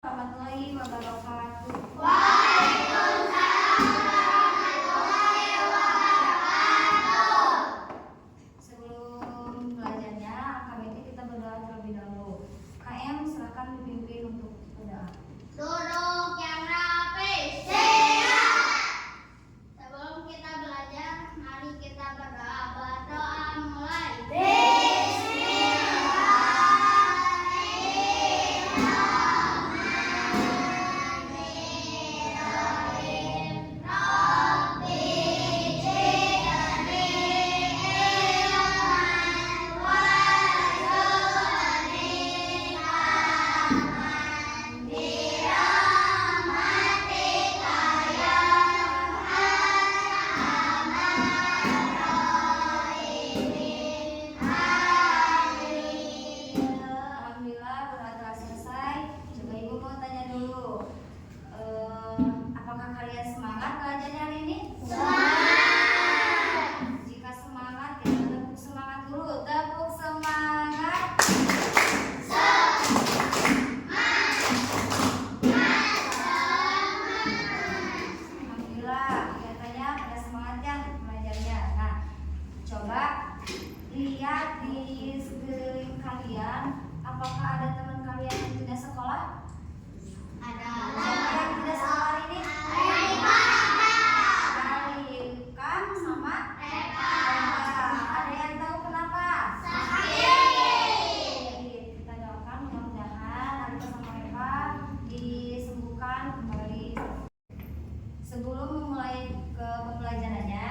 Warahmatullahi wabarakatuh. Waalaikumsalam warahmatullahi wabarakatuh. Sebelum belajarnya, KMT kita berdoa terlebih dahulu. KM silakan dipimpin untuk berdoa. Duduk yang rapi. Siap. Sebelum kita belajar, mari kita berdoa. Berdoa mulai. Alhamdulillah berdoa telah selesai. Coba Ibu mau tanya dulu. Apakah kalian semangat belajarnya hari ini? Jika semangat, kita tepuk semangat dulu. Tepuk semangat. Alhamdulillah, kelihatannya pada semangat ya belajarnya. Nah, coba lihat di sekeliling kalian, apakah ada teman kalian yang tidak sekolah? Ada. Siapa yang tidak sekolah hari ini? Kalian sama Reva. Ada yang tahu kenapa? Jadi kita doakan mudah-mudahan hari bersama Reva disembuhkan kembali. Sebelum memulai ke pembelajarannya,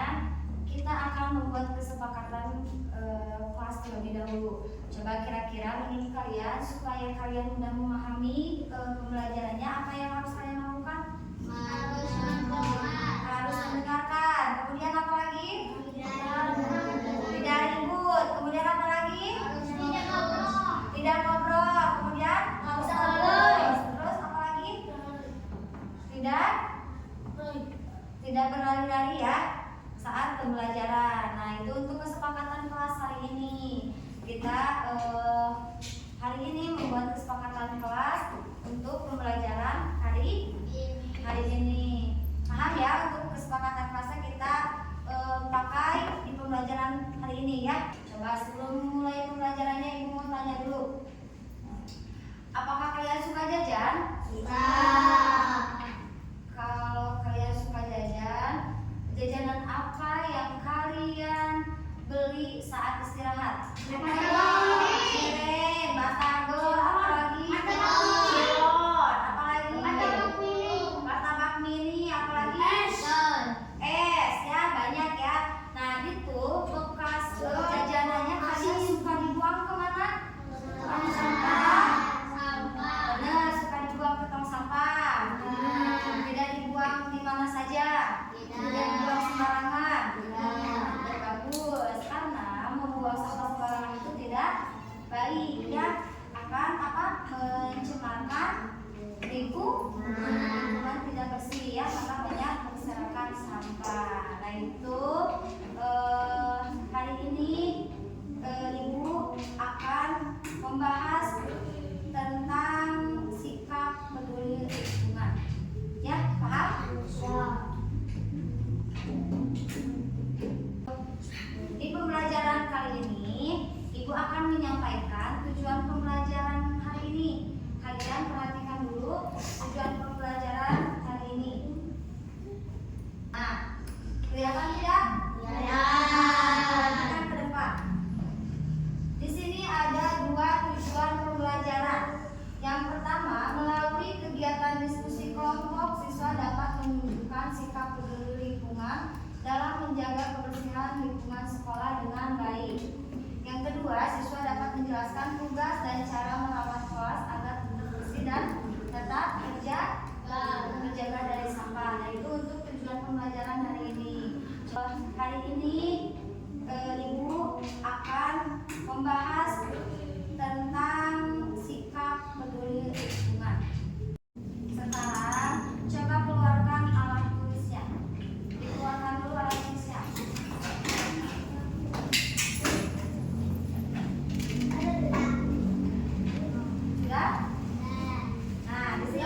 kita akan membuat kesepakatan kelas terlebih dahulu. Coba kira-kira menurut kalian, supaya kalian mudah memahami pembelajarannya, apa yang harus kalian lakukan? Harus mendengarkan. Kemudian apa lagi? Tidak ribut. Kemudian apa lagi? Tidak ngobrol. Kemudian harus terus. Terus apa lagi? Tidak berlari-lari ya saat pembelajaran. Nah, itu untuk kesepakatan kelas hari ini. Kita hari ini membuat kesepakatan kelas untuk pembelajaran hari ini. Paham ya, untuk kesepakatan kelasnya kita pakai di pembelajaran hari ini ya. Coba sebelum mulai pembelajarannya, Ibu mau tanya dulu. Apakah kalian suka jajan? Kalau kalian suka jajan, jajanan apa yang kalian beli saat istirahat? Cireng, batagor, apalagi? Cilor, apalagi? Martabak mini, apalagi? Es, ya banyak ya. Nah, itu bekas jajanannya kalian suka dibuang kemana? Tong sampah. Benar, suka dibuang ke tong sampah. Tidak dibuang di mana saja. Tidak dibuang sembarangan. Bagus, karena membuang sampah sembarangan itu tidak baik ya, akan mencemarkan lingkungan tidak bersih ya, maka banyak berserakan sampah. Nah, itu hari ini Ibu akan membahas tentang sikap peduli lingkungan. Ya, paham? Di pembelajaran kali ini, Ibu akan menyampaikan tujuan pembelajaran hari ini. Kalian perhatikan dulu tujuan pembelajaran hari ini. Nah, kelihatan tidak? Perhatikan ke depan. Di sini ada dua tujuan pembelajaran. Yang pertama, melalui kegiatan diskusi kelompok, siswa dapat menunjukkan sikap peduli lingkungan dalam menjaga kebersihan lingkungan sekolah dengan baik. Yang kedua, siswa dapat menjelaskan tugas dan cara merawat kelas agar tetap bersih dan tetap terjaga dari sampah. Nah, itu untuk tujuan pembelajaran hari ini. Hari ini Ibu akan membahas tentang sikap peduli lingkungan. Sekarang coba keluarkan alat tulisnya. Dikeluarkan dulu alat tulisnya. Sudah? Nah, di sini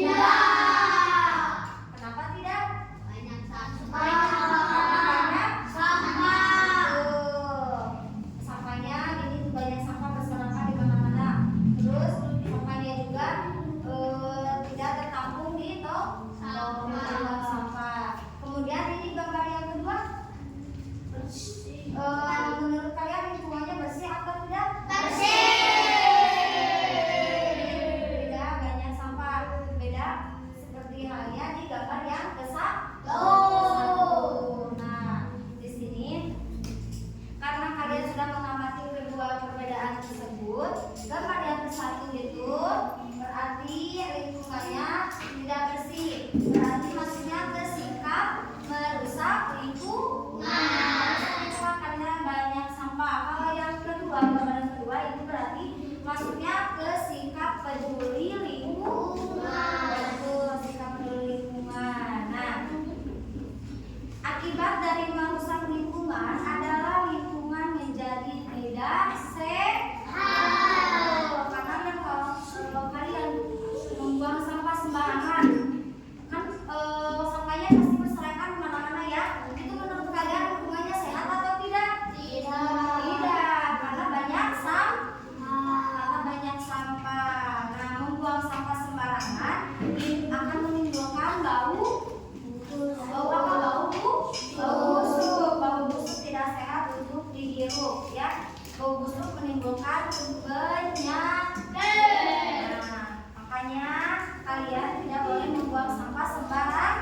Tidak. Kenapa tidak? Banyak Karena banyak sampah. Sampahnya ini banyak sampah berserakan di mana-mana. Terus sampahnya juga tidak tertampung di tong sampah. Kemudian ini gambar yang kedua, menurut kalian lingkungannya bersih atau tidak? Bersih. Tidak banyak sampah. Beda seperti halnya di gambar yang Satu. Nah, di sini karena kalian sudah mengamati kedua perbedaan tersebut, gambar yang satu itu berarti lingkungannya tidak bersih. Berarti maksudnya bersikap merusak lingkungan. Merusak karena banyak sampah. Kalau yang kedua, gambar kedua itu berarti maksudnya bersikap peduli lingkungan. Betul, sikap peduli lingkungan. Nah, akibat dari merusak lingkungan adalah lingkungan menjadi tidak sehat. Karena kan kalau kalian membuang sampah sembarangan, kan sampahnya pasti berserakan kemana-mana ya. Itu menurut kalian lingkungannya sehat atau tidak? Tidak, karena banyak sampah. Nah, membuang sampah sembarangan ini akan menimbulkan bau apa? Bau busuk tidak sehat untuk dihirup ya. Bau busuk menimbulkan penyakit. Nah, makanya kalian tidak boleh membuang sampah sembarangan.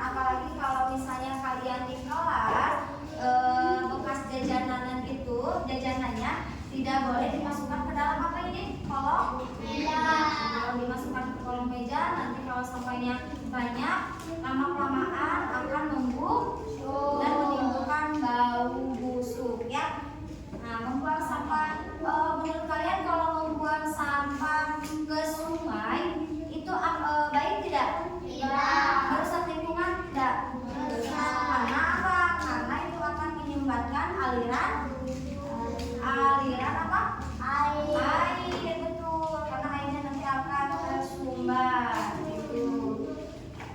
Apalagi kalau misalnya kalian di kelas bekas jajanan itu, jajanannya tidak boleh dimasukkan ke dalam apa ini? Kolong meja. Kalau dimasukkan ke kolong meja, nanti kalau sampahnya banyak, lama-kelamaan akan membusuk dan menimbulkan bau busuk ya. Nah, membuang sampah, menurut kalian kalau membuang sampah ke sungai itu baik tidak? Tidak. Merusak lingkungan tidak? Karena apa? Karena itu akan menyumbatkan aliran apa? Air, betul. Karena airnya nanti akan tersumbat gitu.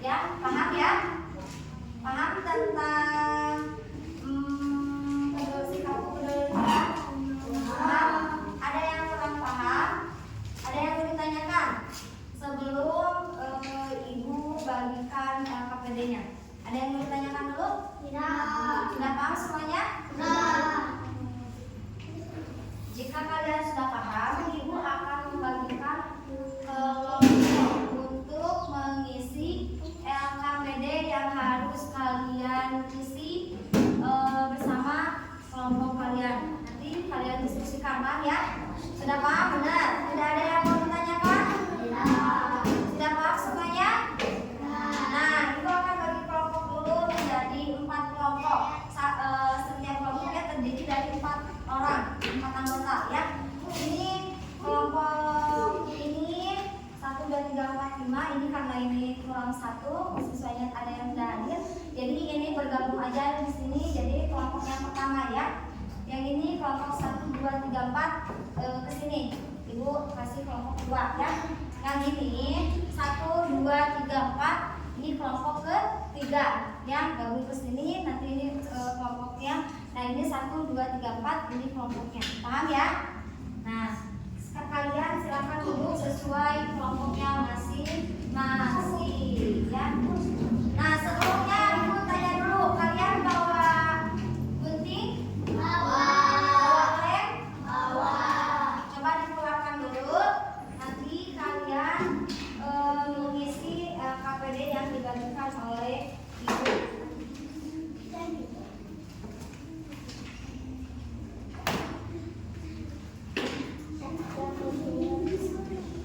Ya, paham ya? Paham tentang sikap peduli lingkungan? Paham? Ada yang kurang paham? Ada yang mau ditanyakan? Sebelum ibu bagikan KPD-nya. Ada yang mau ditanyakan dulu? Tidak. Sudah paham semuanya? Tidak. Jika kalian sudah paham, ibu akan membagikan kelompok untuk mengisi LKPD yang harus kalian isi bersama kelompok kalian. Nanti kalian diskusikan, paham ya? Sudah paham? Benar? Tidak ada yang mau ditanyakan? Tidak. Sudah paham semuanya? Nah, ibu akan bagi kelompok dulu menjadi 4 kelompok. Setiap kelompoknya terdiri dari 4 orang, 4 anggota ya. Ini kelompok ini 1, 2, 3, 4, 5. Ini karena ini kurang 1, siswanya ada yang tidak hadir. Jadi ini bergabung aja di sini. Jadi kelompok yang pertama ya. Yang ini kelompok 1, 2, 3, 4 ke sini. Ibu kasih kelompok 2 ya. Yang ini 1, 2, 3, 4. Ini kelompok ketiga yang gabung ke sini. Nanti ini kelompoknya. Nah, ini 1, 2, 3, 4. Ini kelompoknya. Paham ya? Nah, kalian silakan duduk sesuai kelompoknya masing-masing ya. Nah, sebelumnya ibu tanya dulu, kalian bawa gunting? Bawa. Lem? Bawa. Coba dikeluarkan dulu. Nanti kalian mengisi KPD yang dibagikan oleh ibu.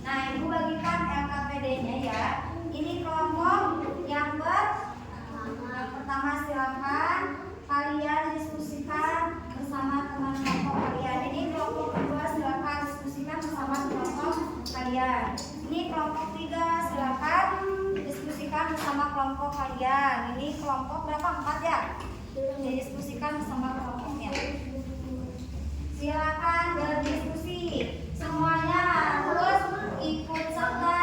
Nah, ibu bagikan LKPD-nya ya. Ini kelompok yang pertama, silakan kalian diskusikan bersama teman kelompok kalian. Ini kelompok kedua, silakan diskusikan bersama kelompok kalian. Ini kelompok 3, silakan diskusikan bersama kelompok kalian. Ini kelompok berapa? 4 ya? Didiskusikan bersama kelompoknya. Silakan berdiskusi. Semuanya harus ikut serta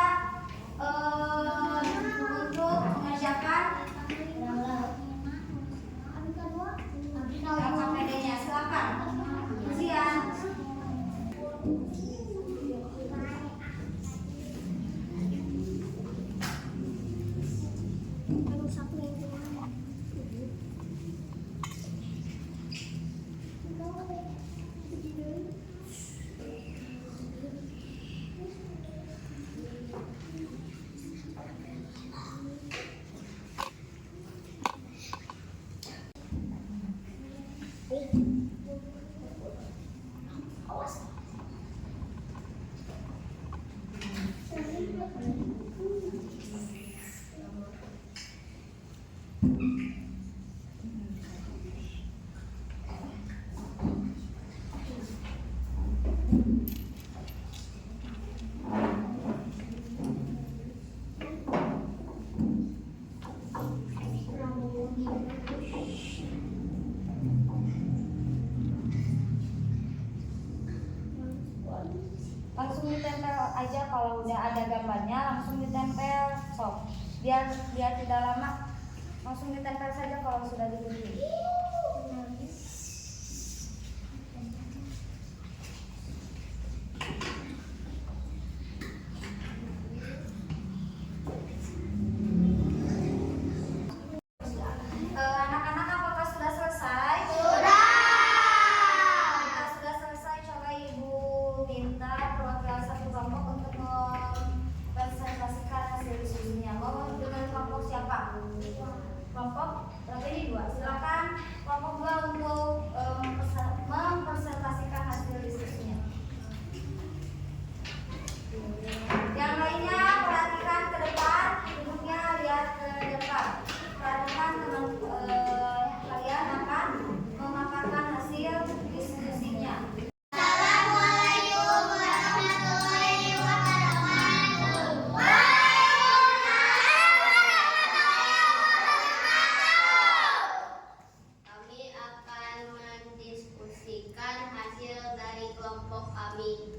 aja kalau udah ada gambarnya langsung ditempel, sok. Biar tidak lama, langsung ditempel saja kalau sudah dibikin. Anak-anak apakah sudah selesai? Sudah. Jika sudah selesai, coba Ibu minta perwakilan satu kelompok untuk mempresentasikan hasil diskusinya. Mau dengan kelompok siapa? Kelompok berapa ini? 2. Silakan kelompok 2 untuk mempresentasikan hasil diskusinya. Yang lainnya perhatikan ke depan, duduknya lihat ke depan. Perhatikan teman kalian akan memaparkan hasil diskusinya. Assalamualaikum warahmatullahi wabarakatuh. Kami akan mendiskusikan hasil dari kelompok kami.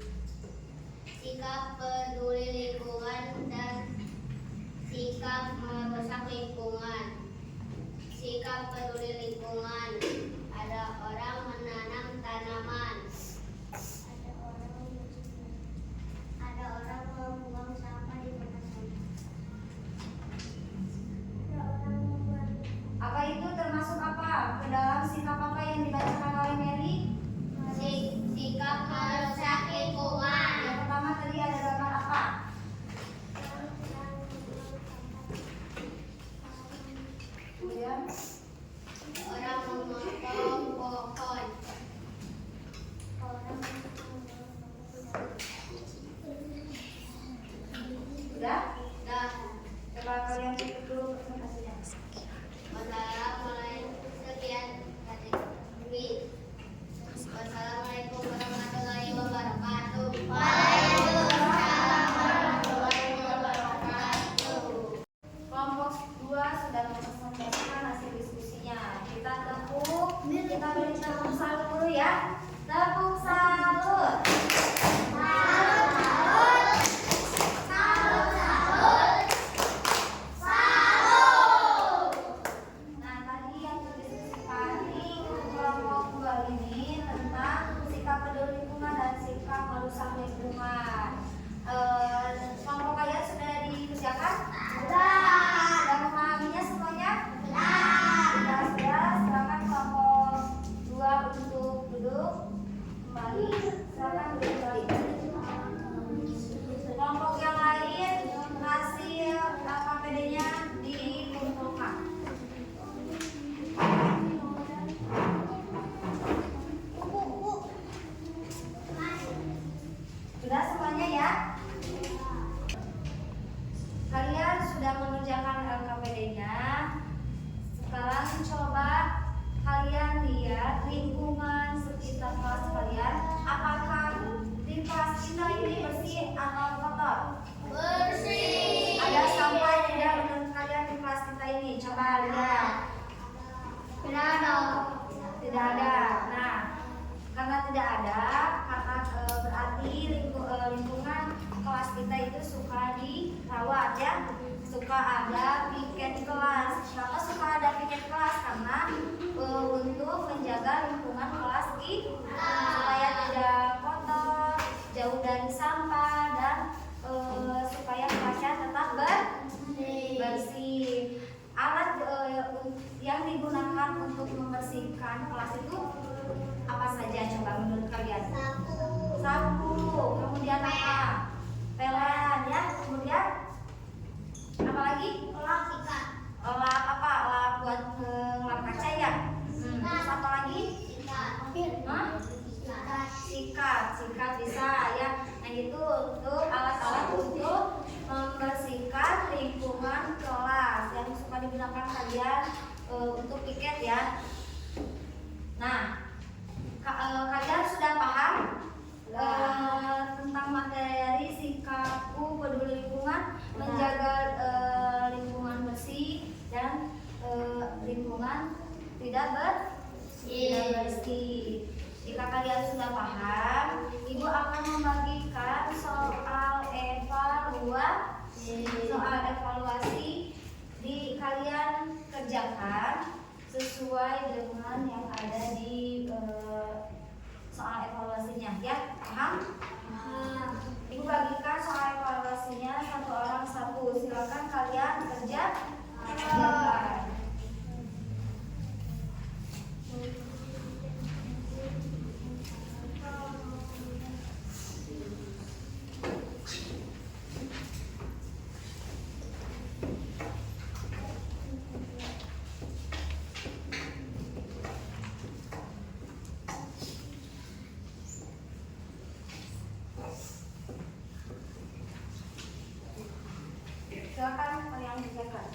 Sikap peduli lingkungan dan sikap merusak lingkungan. Sikap peduli lingkungan. Ada orang menanam tanaman. Ada orang membuang sampah di tempat sampah. Ada orang membuang. Apa itu termasuk apa? Ke dalam sikap apa yang dibacakan oleh Mary? Sikap merusak lingkungan. Yang pertama tadi ada gambar apa? Kemudian Orang memotong pohon. sudah? Dah. Coba kalian tutup dulu presentasinya. Wassalamualaikum warahmatullahi wabarakatuh. Kelompok 2 sudah mempresentasikan hasil diskusinya. Kita beri tepuk salut dulu ya. Tepuk salut. Nah, tadi yang didiskusikan di kelompok 2 ini tentang sikap peduli lingkungan dan sikap merusak lingkungan. Kelompok kalian sudah dikerjakan? Sudah memahaminya semuanya? Sudah. Silakan kelompok 2 untuk duduk kembali. Silakan duduk kembali. Kelompok yang lain hasil KPD-nya dikumpulkan. Sudah semuanya ya? Kalian sudah mengerjakan LKPD-nya. Sekarang coba kalian lihat lingkungan sekitar kelas kalian. Apakah di kelas kita ini bersih atau kotor? Bersih. Ada sampah tidak menurut kalian di kelas kita ini? Coba lihat. Tidak ada. Nah, karena tidak ada, berarti lingkungan kelas kita itu suka dirawat ya. Suka ada piket kelas. Kenapa suka ada piket kelas? Karena untuk menjaga lingkungan kelas kita supaya tidak kotor, jauh dari sampah dan supaya kelasnya tetap bersih. Alat yang digunakan untuk membersihkan kelas itu apa saja coba menurut kalian? Sapu. Kemudian apa? Pelan ya. Kemudian apa lagi? Lap apa? Lap buat ngelap kaca ya. Terus apa lagi? Hah? kedua soal evaluasi kalian kerjakan sesuai dengan yang ada di soal evaluasinya ya, paham? Ibu bagikan soal evaluasinya satu orang satu, silakan kalian kerjakan. Silakan kalian kerjakan.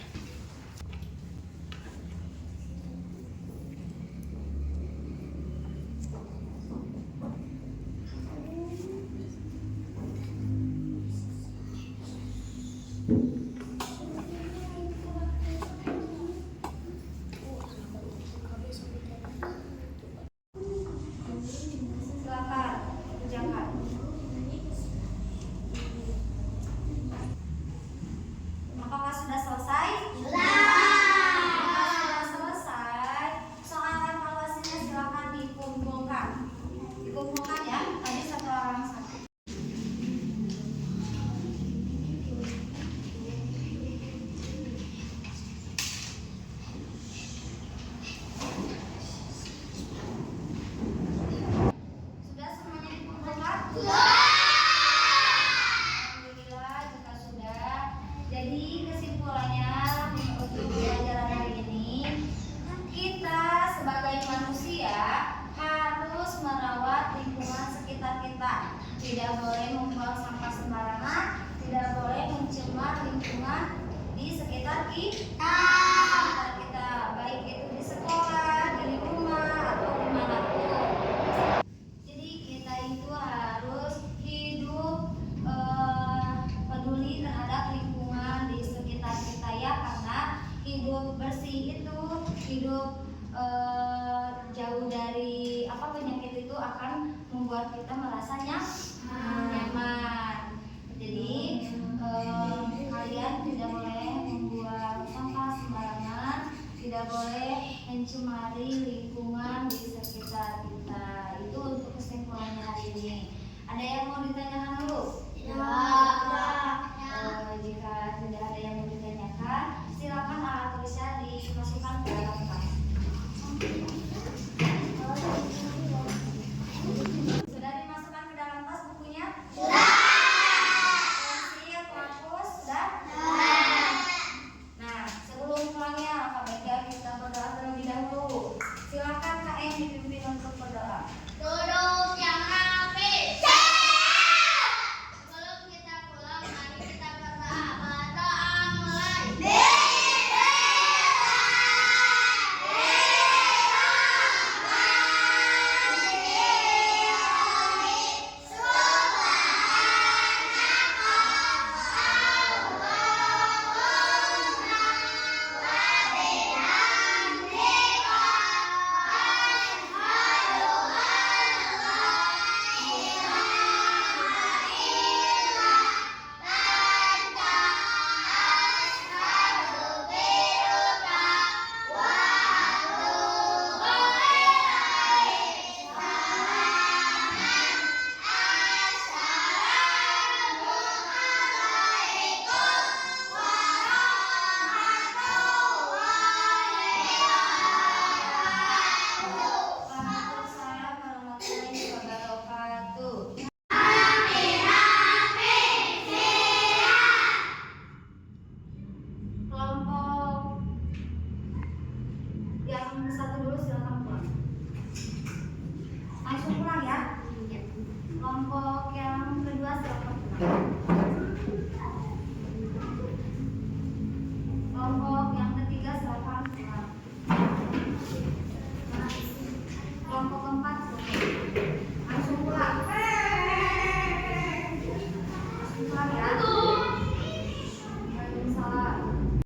Silakan kerjakan. Apakah sudah selesai? Sudah selesai. Soal evaluasinya silakan dikumpulkan. Dikumpulkan ya. Tadi satu orang satu. Sudah semuanya dikumpulkan? Alhamdulillah jika sudah. Jadi kesimpulannya untuk pelajaran hari ini, kita sebagai manusia harus merawat lingkungan sekitar kita. Tidak boleh membuang sampah sembarangan, tidak boleh mencemar lingkungan di sekitar kita. Baik itu di sekolah, di rumah, atau dimanapun. Jadi kita itu harus hidup peduli terhadap lingkungan di sekitar kita ya, karena hidup bersih itu hidup jauh dari penyakit itu akan membuat kita merasa nyaman. Jadi kalian tidak boleh membuang sampah sembarangan, tidak boleh mencemari lingkungan di sekitar kita. Itu untuk kesimpulannya hari ini. Ada yang mau ditanyakan dulu? Ya.